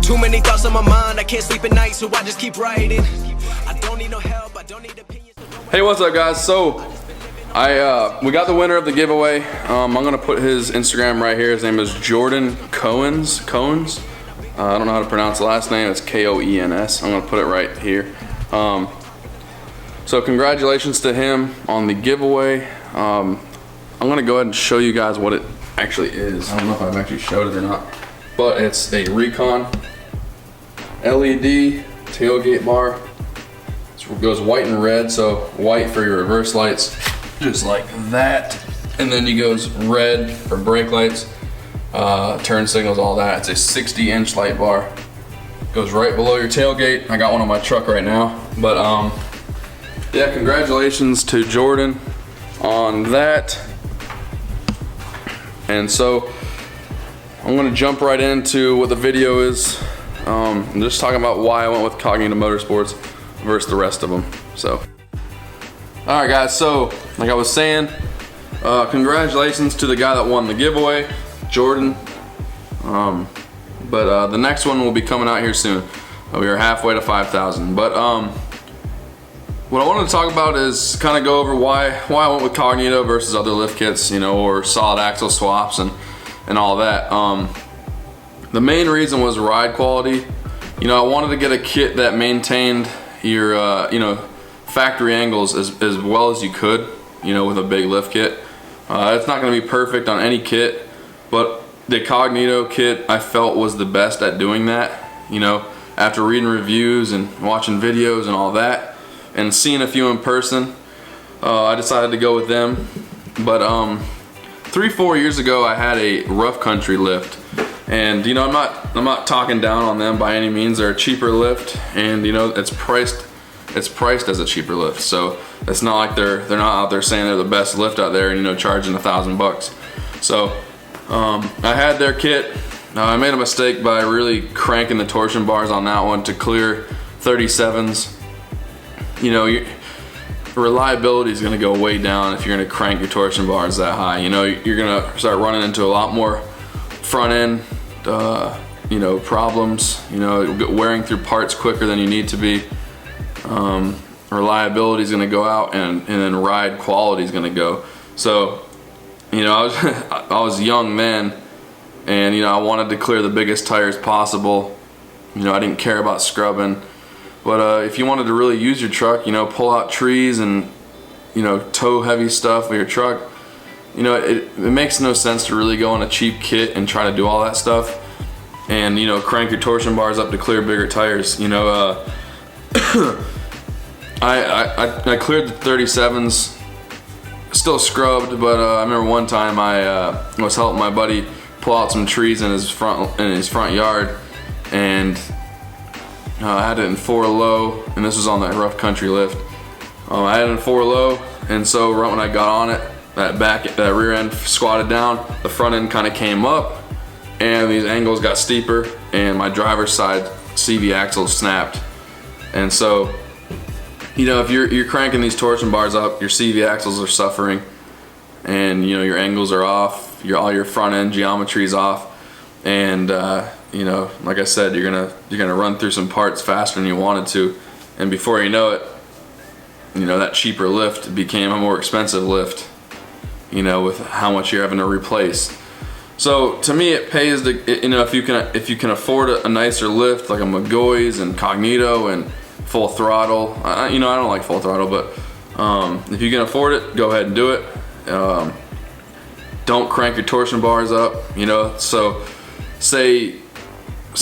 Too many thoughts on my mind, I can't sleep at night, so I just keep writing. I don't need no help, I don't need opinions. Hey, what's up, guys? So we got the winner of the giveaway. I'm gonna put his Instagram right here. His name is Jordan Coens. I don't know how to pronounce the last name. It's Koens. I'm gonna put it right here. So congratulations to him on the giveaway. I'm gonna go ahead and show you guys what it actually is. I don't know if I've actually showed it or not, but it's a Recon LED tailgate bar. It goes white and red, so white for your reverse lights, just like that, and then it goes red for brake lights, turn signals, all that. It's a 60-inch light bar. Goes right below your tailgate. I got one on my truck right now, but yeah, congratulations to Jordan on that. And so I'm gonna jump right into what the video is. I'm just talking about why I went with Cognito Motorsports versus the rest of them. So, all right, guys. So, like I was saying, congratulations to the guy that won the giveaway, Jordan. But the next one will be coming out here soon. We are halfway to 5,000. But what I wanted to talk about is kind of go over why I went with Cognito versus other lift kits, you know, or solid axle swaps and all that. The main reason was ride quality. You know, I wanted to get a kit that maintained your you know, factory angles as well as you could, you know, with a big lift kit. It's not going to be perfect on any kit, but the Cognito kit I felt was the best at doing that. You know, after reading reviews and watching videos and all that, and seeing a few in person, I decided to go with them. But 3-4 years ago, I had a rough country lift. And you know, I'm not talking down on them by any means. They're a cheaper lift, and you know, it's priced as a cheaper lift. So it's not like they're not out there saying they're the best lift out there and, you know, charging $1,000. So I had their kit. I made a mistake by really cranking the torsion bars on that one to clear 37s. You know, your reliability is going to go way down if you're going to crank your torsion bars that high. You know, you're going to start running into a lot more front end you know, problems, you know, wearing through parts quicker than you need to be. Reliability is going to go out, and then ride quality is going to go. So, you know, I was young then, and you know, I wanted to clear the biggest tires possible. You know, I didn't care about scrubbing, but if you wanted to really use your truck, you know, pull out trees and, you know, tow heavy stuff with your truck, you know, it makes no sense to really go on a cheap kit and try to do all that stuff and, you know, crank your torsion bars up to clear bigger tires. You know, I cleared the 37s, still scrubbed, but I remember one time I was helping my buddy pull out some trees in his front yard, and I had it in 4 low, and this was on that rough country lift. I had it in 4 low, and so right when I got on it, that rear end squatted down, the front end kind of came up, and these angles got steeper, and my driver's side CV axle snapped. And so, you know, if you're cranking these torsion bars up, your CV axles are suffering, and you know, your angles are off, all your front end geometry is off, and you know, like I said, you're gonna run through some parts faster than you wanted to, and before you know it, you know, that cheaper lift became a more expensive lift, you know, with how much you're having to replace. So to me, it pays to, you know, if you can afford a nicer lift like a McGoy's and Cognito and full throttle. You know, I don't like full throttle, but if you can afford it, go ahead and do it. Don't crank your torsion bars up. You know, so say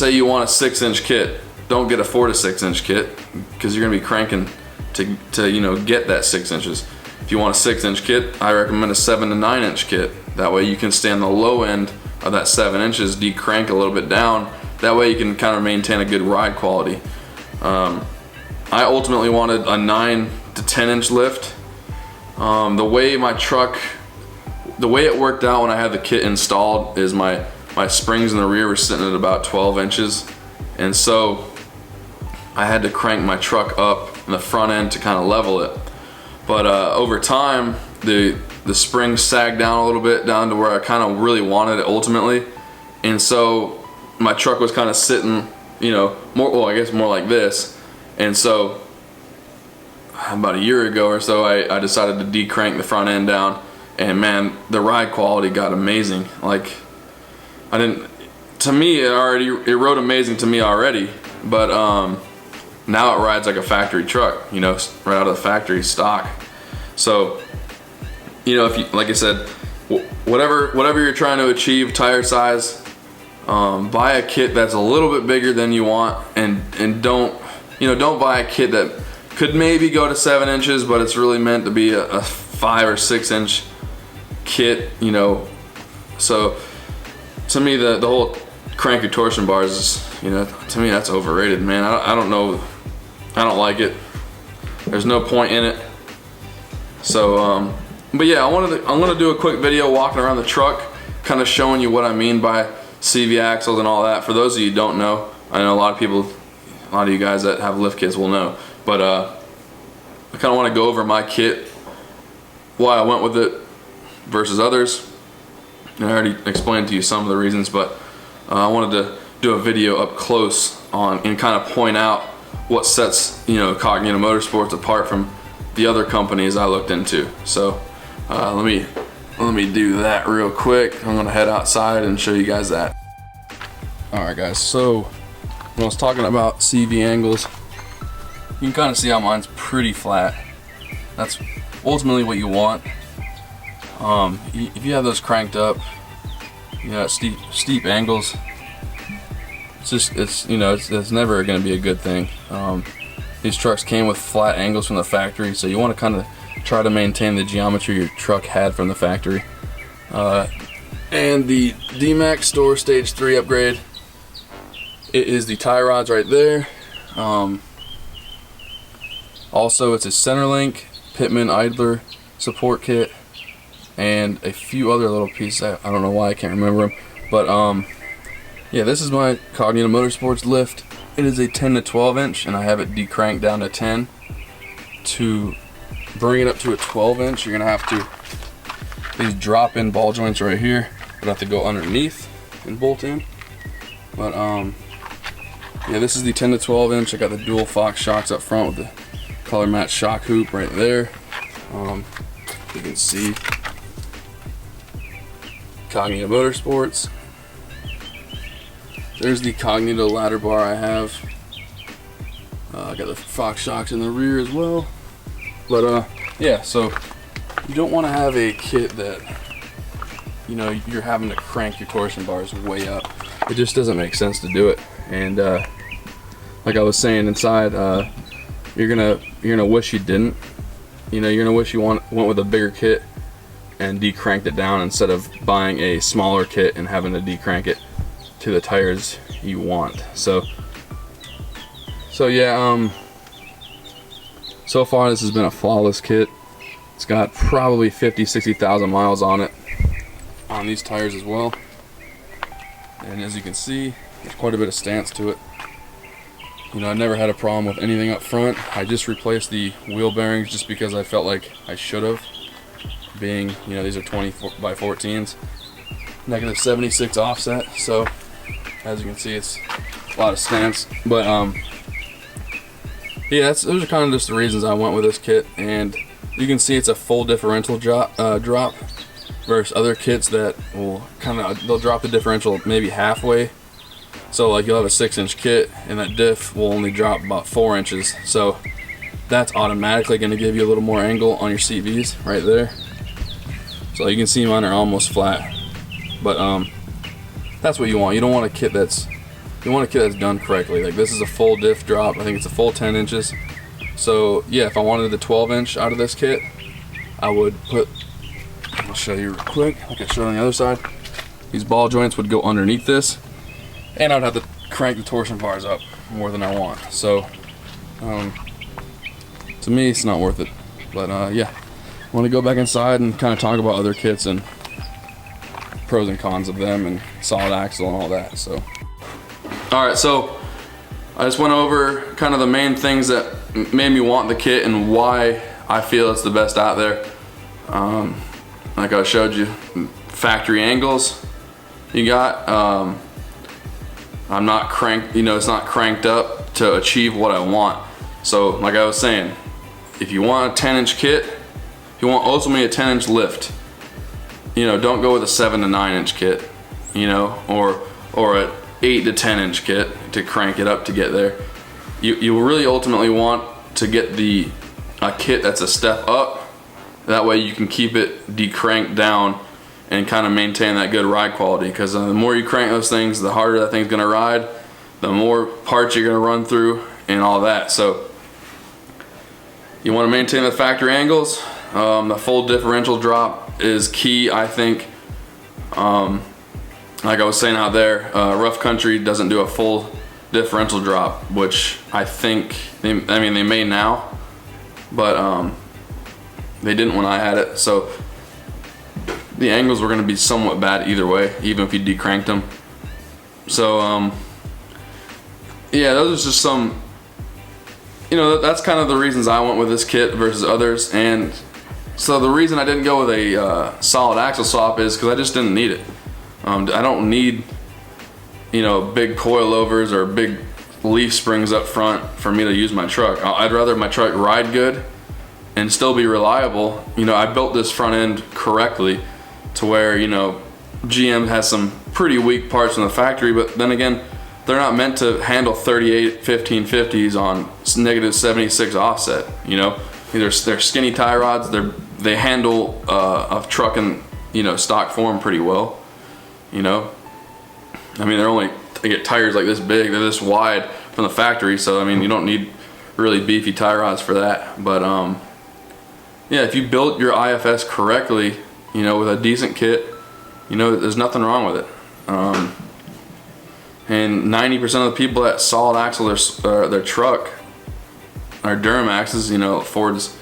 you want a 6-inch kit, don't get a 4 to 6-inch kit, because you're gonna be cranking to you know, get that 6 inches. If you want a 6-inch kit, I recommend a 7 to 9-inch kit. That way you can stay on the low end of that 7 inches, decrank a little bit down. That way you can kind of maintain a good ride quality. I ultimately wanted a 9 to 10-inch lift. The way it worked out when I had the kit installed is my springs in the rear were sitting at about 12 inches. And so I had to crank my truck up in the front end to kind of level it. But over time, the springs sagged down a little bit, down to where I kind of really wanted it ultimately. And so my truck was kind of sitting, you know, I guess more like this. And so about a year ago or so, I decided to decrank the front end down, and man, the ride quality got amazing. Like, to me, it rode amazing to me already, but now it rides like a factory truck, you know, right out of the factory stock. So, you know, if you, like I said, whatever you're trying to achieve tire size, buy a kit that's a little bit bigger than you want, and don't buy a kit that could maybe go to 7 inches, but it's really meant to be a 5 or 6 inch kit, you know. So to me, the whole crank your torsion bars is, you know, to me that's overrated, man. I don't know, I don't like it. There's no point in it. So but yeah, I'm gonna do a quick video walking around the truck, kind of showing you what I mean by CV axles and all that. For those of you who don't know, I know a lot of you guys that have lift kits will know, but I kind of want to go over my kit, why I went with it versus others. And I already explained to you some of the reasons, but I wanted to do a video up close on and kind of point out what sets, you know, Cognito Motorsports apart from the other companies I looked into. So let me do that real quick. I'm gonna head outside and show you guys that. All right, guys. So when I was talking about CV angles, you can kind of see how mine's pretty flat. That's ultimately what you want. If you have those cranked up, you know, at steep angles, it's never going to be a good thing. These trucks came with flat angles from the factory, so you want to kind of try to maintain the geometry your truck had from the factory. And the D-Max Store Stage 3 upgrade, it is the tie rods right there. Also, it's a center link, Pitman idler support kit, and a few other little pieces. I don't know why I can't remember them, but yeah, this is my Cognito Motorsports lift. It is a 10 to 12 inch, and I have it decranked down to 10. To bring it up to a 12 inch, you're gonna have to, these drop in ball joints right here, but have to go underneath and bolt in. But yeah, this is the 10 to 12 inch. I got the dual Fox shocks up front with the color match shock hoop right there. You can see Cognito Motorsports. There's the Cognito ladder bar I have. I got the Fox shocks in the rear as well. But yeah, so you don't want to have a kit that, you know, you're having to crank your torsion bars way up. It just doesn't make sense to do it. And like I was saying inside, you're gonna wish you didn't. You know, you're gonna wish you went with a bigger kit and decranked it down instead of buying a smaller kit and having to decrank it to the tires you want. So yeah, so far this has been a flawless kit. It's got probably 50,000-60,000 miles on it, on these tires as well. And as you can see, there's quite a bit of stance to it. You know, I never had a problem with anything up front. I just replaced the wheel bearings just because I felt like I should have. Being, you know, these are 20 by 14s, negative 76 offset. So as you can see, it's a lot of stance. But yeah, those are kind of just the reasons I went with this kit. And you can see it's a full differential drop versus other kits that will they'll drop the differential maybe halfway. So like you'll have a 6-inch kit and that diff will only drop about 4 inches. So that's automatically going to give you a little more angle on your CVs right there. So you can see mine are almost flat. But that's what you want. You don't want a kit that's done correctly. Like this is a full diff drop. I think it's a full 10 inches. So yeah, if I wanted the 12-inch out of this kit, I would put, I'll show you real quick, like I showed on the other side. These ball joints would go underneath this, and I'd have to crank the torsion bars up more than I want. So to me, it's not worth it. But yeah, I want to go back inside and kind of talk about other kits and pros and cons of them and solid axle and all that. So all right, so I just went over kind of the main things that made me want the kit and why I feel it's the best out there. Like I showed you, factory angles you got. I'm not cranked, you know, it's not cranked up to achieve what I want. So like I was saying, if you want a 10-inch kit, if you want ultimately a 10-inch lift, you know, don't go with a 7 to 9-inch kit, you know, or a 8 to 10-inch kit to crank it up to get there. You really ultimately want to get a kit that's a step up. That way you can keep it decranked down and kind of maintain that good ride quality, because the more you crank those things, the harder that thing's gonna ride, the more parts you're gonna run through and all that. So you want to maintain the factory angles. The full differential drop is key, I think. Like I was saying out there, rough country doesn't do a full differential drop, which I think they may now, but they didn't when I had it. So the angles were going to be somewhat bad either way, even if you decranked them. So yeah, those are just some, you know, that's kind of the reasons I went with this kit versus others. And so the reason I didn't go with a solid axle swap is because I just didn't need it. I don't need, you know, big coilovers or big leaf springs up front for me to use my truck. I'd rather my truck ride good and still be reliable. You know, I built this front end correctly to where, you know, GM has some pretty weak parts from the factory, but then again, they're not meant to handle 38 1550s on negative 76 offset. You know, they're skinny tie rods. They handle a truck in, you know, stock form pretty well. You know, I mean, they get tires like this big, they're this wide from the factory, so I mean, you don't need really beefy tie rods for that. But yeah, if you built your IFS correctly, you know, with a decent kit, you know, there's nothing wrong with it. And 90% of the people that solid axle their truck are Duramaxes, you know, Ford's,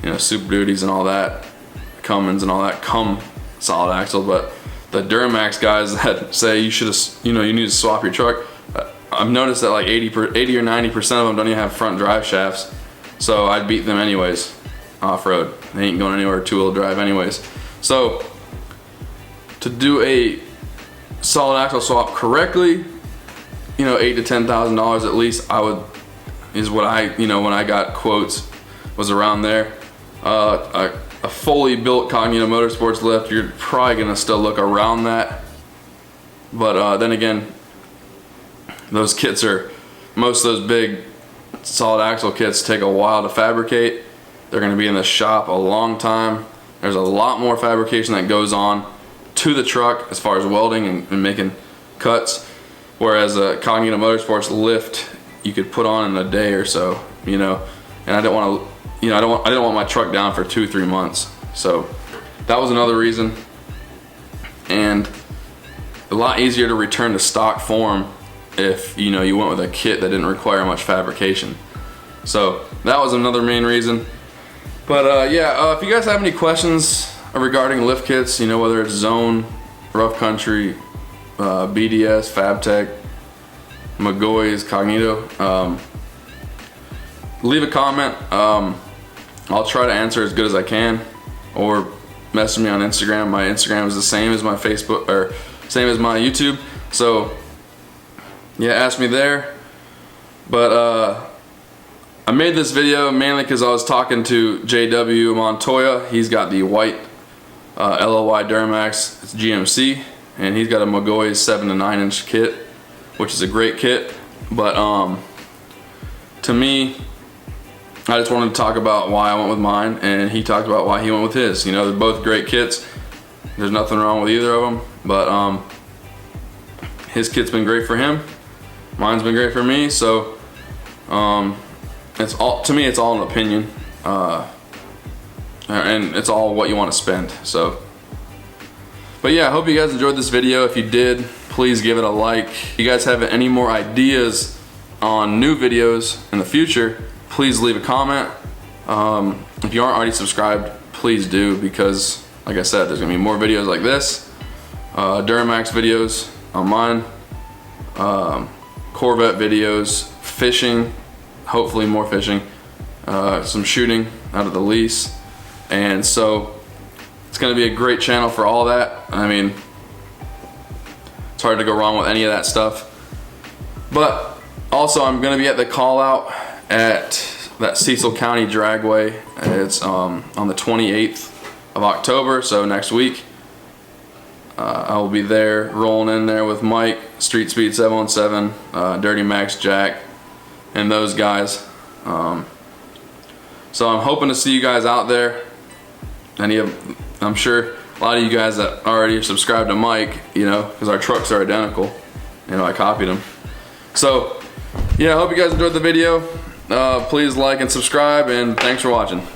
you know, Super Duties and all that, Cummins and all that come solid axle. But the Duramax guys that say you should, you know, you need to swap your truck, I've noticed that like 80 or 90% of them don't even have front drive shafts. So I'd beat them anyways off-road. They ain't going anywhere two-wheel drive anyways. So to do a solid axle swap correctly, you know, $8,000 to $10,000 at least, is what I, you know, when I got quotes, was around there. A fully built Cognito Motorsports lift, you're probably gonna still look around that. But then again, those kits most of those big solid axle kits take a while to fabricate. They're gonna be in the shop a long time. There's a lot more fabrication that goes on to the truck as far as welding and making cuts. Whereas a Cognito Motorsports lift, you could put on in a day or so, you know. And I didn't want to, you know, I didn't want my truck down for 2-3 months. So that was another reason. And a lot easier to return to stock form if, you know, you went with a kit that didn't require much fabrication. So that was another main reason. But yeah, if you guys have any questions regarding lift kits, you know, whether it's Zone, Rough Country, BDS, FabTech, McGoy's, Cognito, leave a comment. I'll try to answer as good as I can, or message me on Instagram. My Instagram is the same as my Facebook, or same as my YouTube. So yeah, ask me there. But I made this video mainly because I was talking to JW Montoya. He's got the white LOY Duramax, it's GMC, and he's got a McGoy's 7 to 9 inch kit, which is a great kit. But to me, I just wanted to talk about why I went with mine, and he talked about why he went with his. You know, they're both great kits. There's nothing wrong with either of them, but his kit's been great for him. Mine's been great for me. So it's all, to me, it's all an opinion, and it's all what you want to spend. So, but yeah, I hope you guys enjoyed this video. If you did, please give it a like. If you guys have any more ideas on new videos in the future, please leave a comment. If you aren't already subscribed, please do, because like I said, there's gonna be more videos like this, Duramax videos on mine, Corvette videos, fishing, hopefully more fishing, some shooting out of the lease, and so it's going to be a great channel for all that. I mean, it's hard to go wrong with any of that stuff. But also, I'm going to be at the call out at that Cecil County Dragway. It's on the 28th of October, so next week. I will be there, rolling in there with Mike, Street Speed 717, Dirty Max Jack, and those guys. So I'm hoping to see you guys out there. I'm sure a lot of you guys that already subscribed to Mike, you know, because our trucks are identical. You know, I copied them. So yeah, I hope you guys enjoyed the video. Please like and subscribe, and thanks for watching.